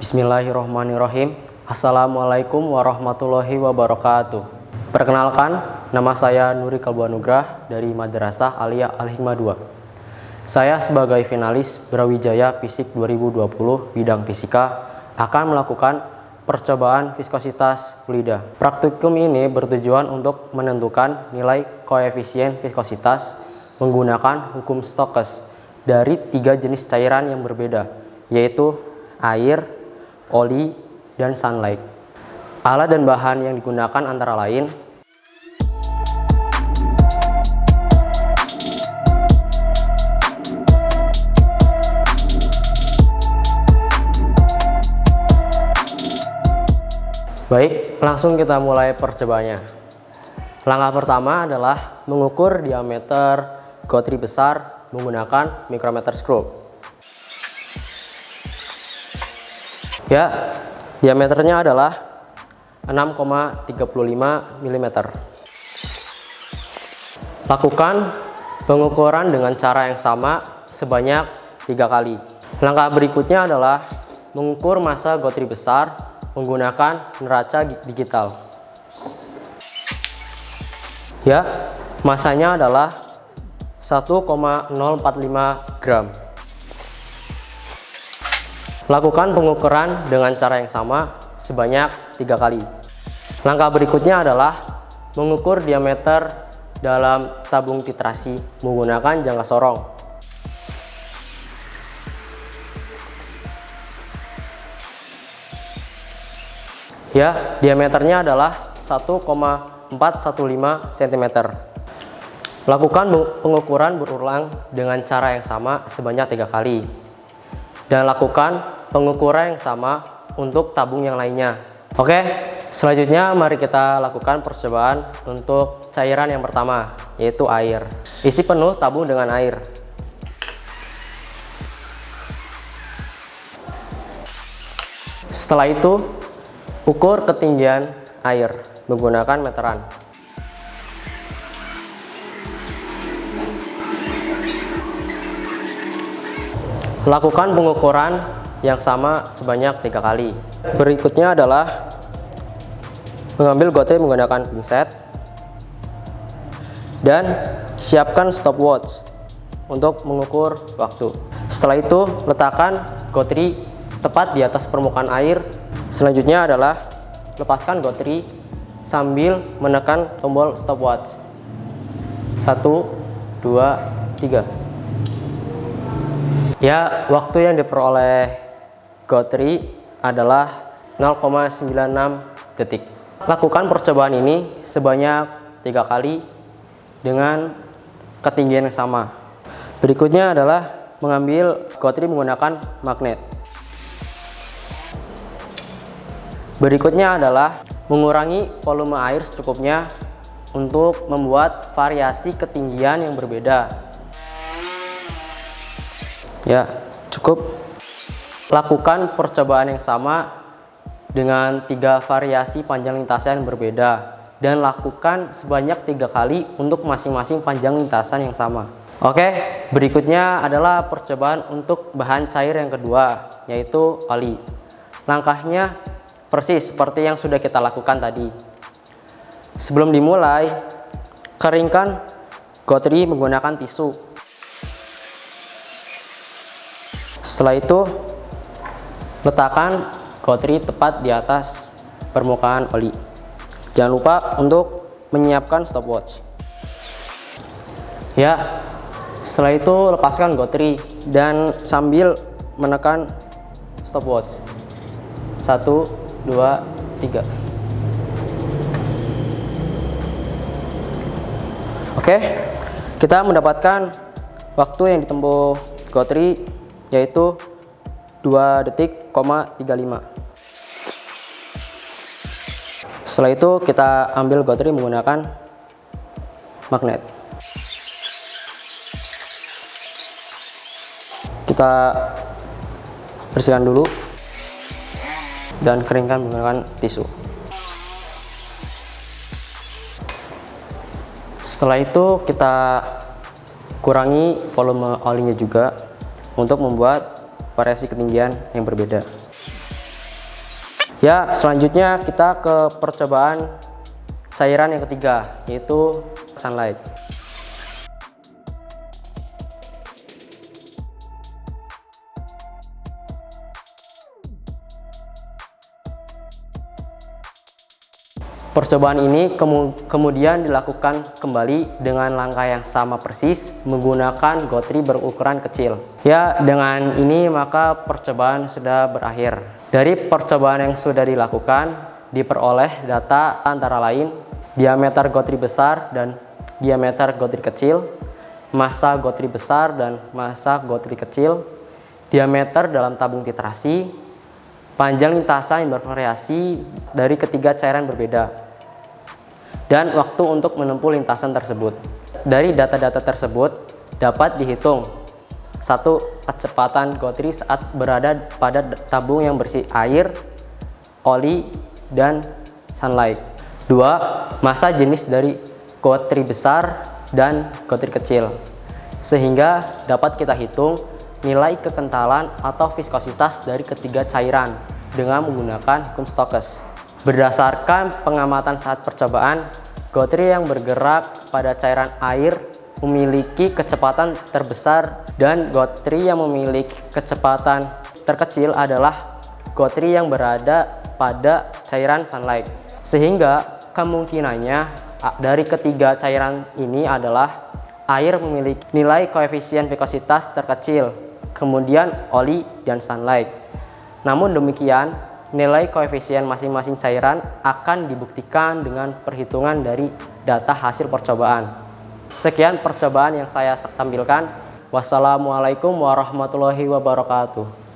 Bismillahirrahmanirrahim. Assalamualaikum warahmatullahi wabarakatuh. Perkenalkan, nama saya Nuri Kalbu Anugrah dari Madrasah Aliyah Al-Hikmah 2. Saya sebagai finalis Brawijaya Fisik 2020 bidang fisika akan melakukan percobaan viskositas fluida. Praktikum ini bertujuan untuk menentukan nilai koefisien viskositas menggunakan hukum Stokes dari 3 jenis cairan yang berbeda, yaitu air, oli, dan sunlight. Alat dan bahan yang digunakan antara lain Baik, langsung kita mulai percobaannya. Langkah pertama adalah mengukur diameter gotri besar menggunakan micrometer screw. Ya, diameternya adalah 6,35 mm. Lakukan pengukuran dengan cara yang sama sebanyak 3 kali. Langkah berikutnya adalah mengukur massa gotri besar menggunakan neraca digital. Ya, massanya adalah 1,045 gram. Lakukan pengukuran dengan cara yang sama sebanyak 3 kali. Langkah berikutnya adalah mengukur diameter dalam tabung titrasi menggunakan jangka sorong. Ya, diameternya adalah 1,415 cm. Lakukan pengukuran berulang dengan cara yang sama sebanyak 3 kali. Dan lakukan pengukuran yang sama untuk tabung yang lainnya. Oke, selanjutnya mari kita lakukan percobaan untuk cairan yang pertama, yaitu air. Isi penuh tabung dengan air. Setelah itu, ukur ketinggian air menggunakan meteran. Lakukan pengukuran yang sama sebanyak 3 kali. Berikutnya adalah mengambil gotri menggunakan pinset dan siapkan stopwatch untuk mengukur waktu. Setelah itu, letakkan gotri tepat di atas permukaan air. Selanjutnya adalah lepaskan gotri sambil menekan tombol stopwatch. 1, 2, 3. Ya, waktu yang diperoleh gotri adalah 0,96 detik. Lakukan percobaan ini sebanyak 3 kali dengan ketinggian yang sama. Berikutnya adalah mengambil gotri menggunakan magnet. Berikutnya adalah mengurangi volume air secukupnya untuk membuat variasi ketinggian yang berbeda. Ya, cukup. Lakukan percobaan yang sama dengan 3 variasi panjang lintasan yang berbeda dan lakukan sebanyak 3 kali untuk masing-masing panjang lintasan yang sama. Oke, berikutnya adalah percobaan untuk bahan cair yang kedua, yaitu oli. Langkahnya persis seperti yang sudah kita lakukan tadi. Sebelum dimulai, keringkan gotri menggunakan tisu. Setelah itu, letakkan gotri tepat di atas permukaan oli. Jangan lupa untuk menyiapkan stopwatch. Ya, setelah itu lepaskan gotri dan sambil menekan stopwatch. 1, 2, 3. Oke, kita mendapatkan waktu yang ditempuh gotri yaitu 2 detik,35. Setelah itu kita ambil gotri menggunakan magnet. Kita bersihkan dulu dan keringkan menggunakan tisu. Setelah itu kita kurangi volume olinya juga untuk membuat variasi ketinggian yang berbeda. Ya, selanjutnya kita ke percobaan cairan yang ketiga, yaitu sunlight. Percobaan ini kemudian dilakukan kembali dengan langkah yang sama persis menggunakan gotri berukuran kecil. Ya, dengan ini maka percobaan sudah berakhir. Dari percobaan yang sudah dilakukan, diperoleh data antara lain diameter gotri besar dan diameter gotri kecil, massa gotri besar dan massa gotri kecil, diameter dalam tabung titrasi, panjang lintasan yang bervariasi dari ketiga cairan berbeda, dan waktu untuk menempuh lintasan tersebut. Dari data-data tersebut dapat dihitung: 1. Kecepatan gotri saat berada pada tabung yang bersih air, oli, dan sunlight. 2. Massa jenis dari gotri besar dan gotri kecil, sehingga dapat kita hitung nilai kekentalan atau viskositas dari ketiga cairan dengan menggunakan hukum Stokes. Berdasarkan pengamatan saat percobaan, gotri yang bergerak pada cairan air memiliki kecepatan terbesar dan gotri yang memiliki kecepatan terkecil adalah gotri yang berada pada cairan sunlight. Sehingga kemungkinannya dari ketiga cairan ini adalah air memiliki nilai koefisien viskositas terkecil, kemudian oli dan sunlight. Namun demikian, nilai koefisien masing-masing cairan akan dibuktikan dengan perhitungan dari data hasil percobaan. Sekian percobaan yang saya tampilkan. Wassalamualaikum warahmatullahi wabarakatuh.